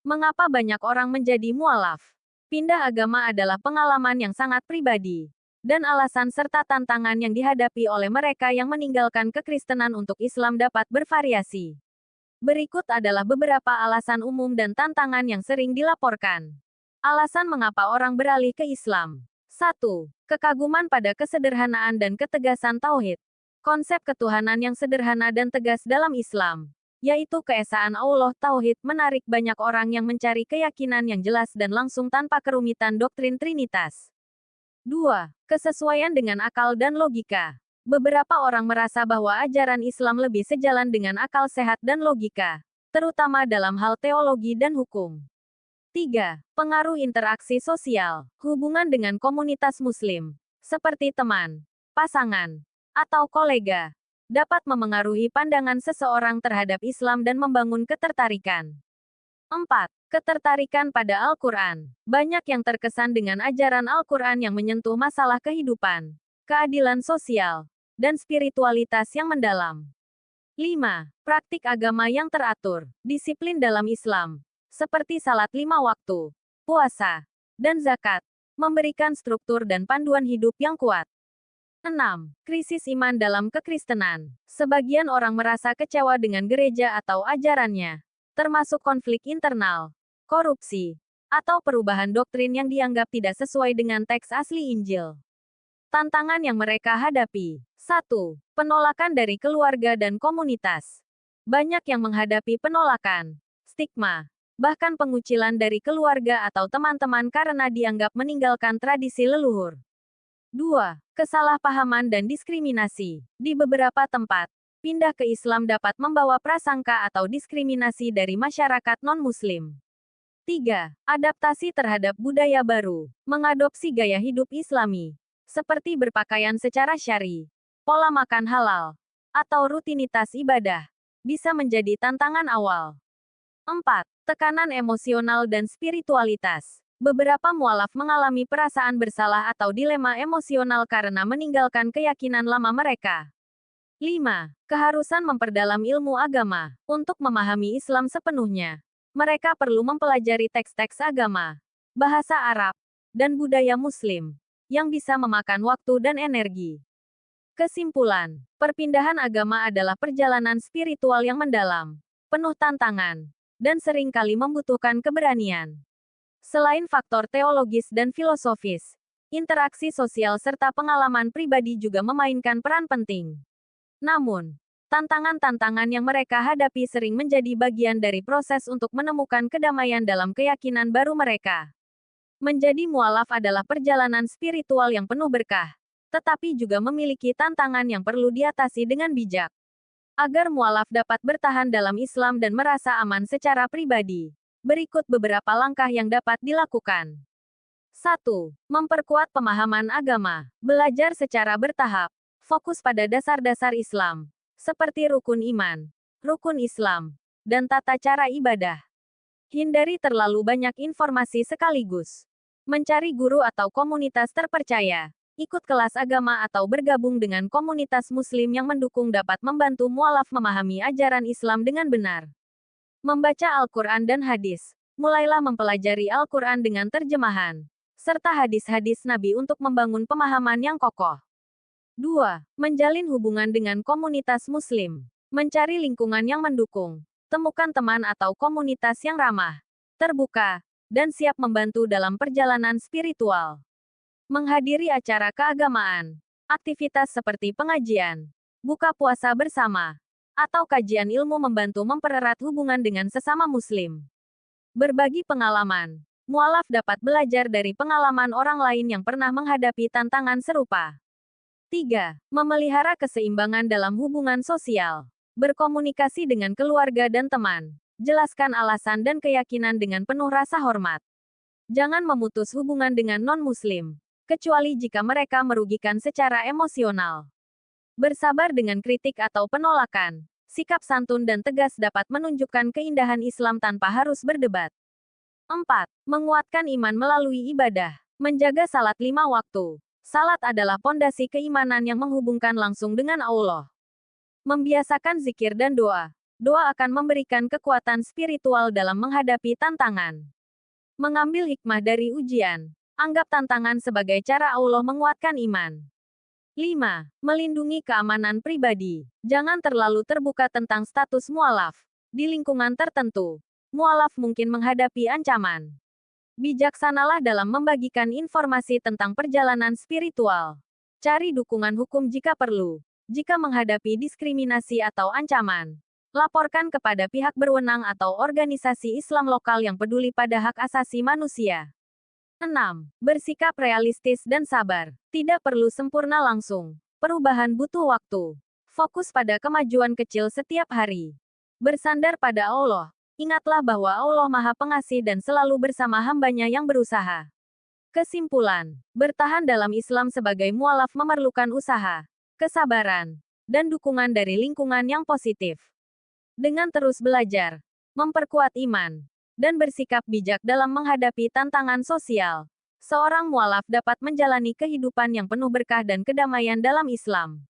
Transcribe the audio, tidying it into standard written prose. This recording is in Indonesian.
Mengapa banyak orang menjadi mualaf? Pindah agama adalah pengalaman yang sangat pribadi. Dan alasan serta tantangan yang dihadapi oleh mereka yang meninggalkan kekristenan untuk Islam dapat bervariasi. Berikut adalah beberapa alasan umum dan tantangan yang sering dilaporkan. Alasan mengapa orang beralih ke Islam. 1. Kekaguman pada kesederhanaan dan ketegasan tauhid. Konsep ketuhanan yang sederhana dan tegas dalam Islam, yaitu keesaan Allah tauhid, menarik banyak orang yang mencari keyakinan yang jelas dan langsung tanpa kerumitan doktrin Trinitas. 2. Kesesuaian dengan akal dan logika. Beberapa orang merasa bahwa ajaran Islam lebih sejalan dengan akal sehat dan logika, terutama dalam hal teologi dan hukum. 3. Pengaruh interaksi sosial. Hubungan dengan komunitas Muslim, seperti teman, pasangan, atau kolega, dapat memengaruhi pandangan seseorang terhadap Islam dan membangun ketertarikan. 4. Ketertarikan pada Al-Quran. Banyak yang terkesan dengan ajaran Al-Quran yang menyentuh masalah kehidupan, keadilan sosial, dan spiritualitas yang mendalam. 5. Praktik agama yang teratur. Disiplin dalam Islam, seperti salat 5 waktu, puasa, dan zakat, memberikan struktur dan panduan hidup yang kuat. 6. Krisis iman dalam kekristenan. Sebagian orang merasa kecewa dengan gereja atau ajarannya, termasuk konflik internal, korupsi, atau perubahan doktrin yang dianggap tidak sesuai dengan teks asli Injil. Tantangan yang mereka hadapi. 1. Penolakan dari keluarga dan komunitas. Banyak yang menghadapi penolakan, stigma, bahkan pengucilan dari keluarga atau teman-teman karena dianggap meninggalkan tradisi leluhur. 2. Kesalahpahaman dan diskriminasi. Di beberapa tempat, pindah ke Islam dapat membawa prasangka atau diskriminasi dari masyarakat non-Muslim. 3. Adaptasi terhadap budaya baru. Mengadopsi gaya hidup Islami, seperti berpakaian secara syar'i, pola makan halal, atau rutinitas ibadah, bisa menjadi tantangan awal. 4. Tekanan emosional dan spiritualitas. Beberapa mualaf mengalami perasaan bersalah atau dilema emosional karena meninggalkan keyakinan lama mereka. 5. Keharusan memperdalam ilmu agama. Untuk memahami Islam sepenuhnya, mereka perlu mempelajari teks-teks agama, bahasa Arab, dan budaya Muslim, yang bisa memakan waktu dan energi. Kesimpulan, perpindahan agama adalah perjalanan spiritual yang mendalam, penuh tantangan, dan seringkali membutuhkan keberanian. Selain faktor teologis dan filosofis, interaksi sosial serta pengalaman pribadi juga memainkan peran penting. Namun, tantangan-tantangan yang mereka hadapi sering menjadi bagian dari proses untuk menemukan kedamaian dalam keyakinan baru mereka. Menjadi mualaf adalah perjalanan spiritual yang penuh berkah, tetapi juga memiliki tantangan yang perlu diatasi dengan bijak. Agar mualaf dapat bertahan dalam Islam dan merasa aman secara pribadi, berikut beberapa langkah yang dapat dilakukan. 1. Memperkuat pemahaman agama. Belajar secara bertahap. Fokus pada dasar-dasar Islam, seperti rukun iman, rukun Islam, dan tata cara ibadah. Hindari terlalu banyak informasi sekaligus. Mencari guru atau komunitas terpercaya. Ikut kelas agama atau bergabung dengan komunitas Muslim yang mendukung dapat membantu mualaf memahami ajaran Islam dengan benar. Membaca Al-Quran dan hadis. Mulailah mempelajari Al-Quran dengan terjemahan, serta hadis-hadis Nabi untuk membangun pemahaman yang kokoh. 2. Menjalin hubungan dengan komunitas Muslim. Mencari lingkungan yang mendukung. Temukan teman atau komunitas yang ramah, terbuka, dan siap membantu dalam perjalanan spiritual. Menghadiri acara keagamaan, aktivitas seperti pengajian, buka puasa bersama, atau kajian ilmu membantu mempererat hubungan dengan sesama Muslim. Berbagi pengalaman. Mualaf dapat belajar dari pengalaman orang lain yang pernah menghadapi tantangan serupa. 3. Memelihara keseimbangan dalam hubungan sosial. Berkomunikasi dengan keluarga dan teman. Jelaskan alasan dan keyakinan dengan penuh rasa hormat. Jangan memutus hubungan dengan non-Muslim, kecuali jika mereka merugikan secara emosional. Bersabar dengan kritik atau penolakan. Sikap santun dan tegas dapat menunjukkan keindahan Islam tanpa harus berdebat. 4. Menguatkan iman melalui ibadah. Menjaga salat 5 waktu. Salat adalah pondasi keimanan yang menghubungkan langsung dengan Allah. Membiasakan zikir dan doa. Doa akan memberikan kekuatan spiritual dalam menghadapi tantangan. Mengambil hikmah dari ujian. Anggap tantangan sebagai cara Allah menguatkan iman. 5. Melindungi keamanan pribadi. Jangan terlalu terbuka tentang status mualaf. Di lingkungan tertentu, mualaf mungkin menghadapi ancaman. Bijaksanalah dalam membagikan informasi tentang perjalanan spiritual. Cari dukungan hukum jika perlu. Jika menghadapi diskriminasi atau ancaman, laporkan kepada pihak berwenang atau organisasi Islam lokal yang peduli pada hak asasi manusia. 6. Bersikap realistis dan sabar. Tidak perlu sempurna langsung. Perubahan butuh waktu. Fokus pada kemajuan kecil setiap hari. Bersandar pada Allah. Ingatlah bahwa Allah Maha Pengasih dan selalu bersama hambanya yang berusaha. Kesimpulan, bertahan dalam Islam sebagai mualaf memerlukan usaha, kesabaran, dan dukungan dari lingkungan yang positif. Dengan terus belajar, memperkuat iman, dan bersikap bijak dalam menghadapi tantangan sosial, seorang mualaf dapat menjalani kehidupan yang penuh berkah dan kedamaian dalam Islam.